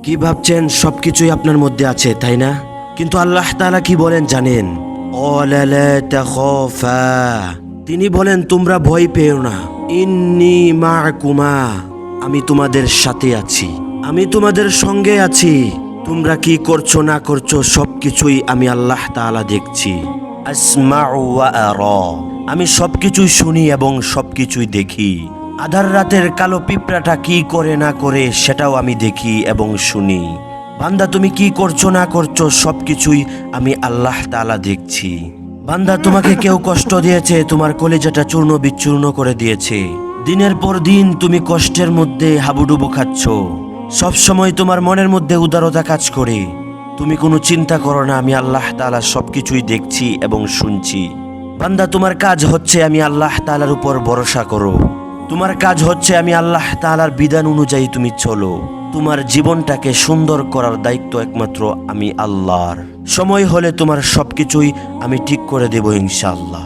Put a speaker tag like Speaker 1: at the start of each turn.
Speaker 1: কি ভাবছেন সবকিছুই আপনার মধ্যে আছে, তাই না? কিন্তু আল্লাহ তাআলা কি বলেন জানেন? ক্বালা লা তাখাফা, তিনি বলেন তোমরা ভয় পেও না। ইন্নী মা'কুমা, আমি তোমাদের সাথে আছি, আমি তোমাদের সঙ্গে আছি। তোমরা কি করছো না করছো সবকিছুই আমি আল্লাহ তাআলা দেখছি। আসমাউ ওয়া আরা, আমি সবকিছুই শুনি এবং সবকিছুই দেখি। আধার রাতের কালো পিঁপড়াটা কি করে না করে সেটাও আমি দেখি এবং শুনি। বান্দা তুমি কি করছো না করছো সবকিছুই আমি আল্লাহ তাআলা দেখছি। বান্দা তোমাকে কেউ কষ্ট দিয়েছে, তোমার কলিজাটা চূর্ণ বিচূর্ণ করে দিয়েছে। দিনের পর দিন তুমি কষ্টের মধ্যে হাবুডুবু খাচ্ছ, সব সময় তোমার মনের মধ্যে উদারতা কাজ করে। তুমি কোনো চিন্তা করো না, আমি আল্লাহ তাআলা সবকিছুই দেখছি এবং শুনছি। বান্দা তোমার কাজ হচ্ছে আমি আল্লাহ তাআলার উপর ভরসা করো। তোমার কাজ হচ্ছে আমি আল্লাহ তাআলার বিধান অনুযায়ী তুমি চলো। তোমার জীবনটাকে সুন্দর করার দায়িত্ব একমাত্র আমি আল্লাহর। সময় হলে তোমার সবকিছুই আমি ঠিক করে দেব ইনশাআল্লাহ।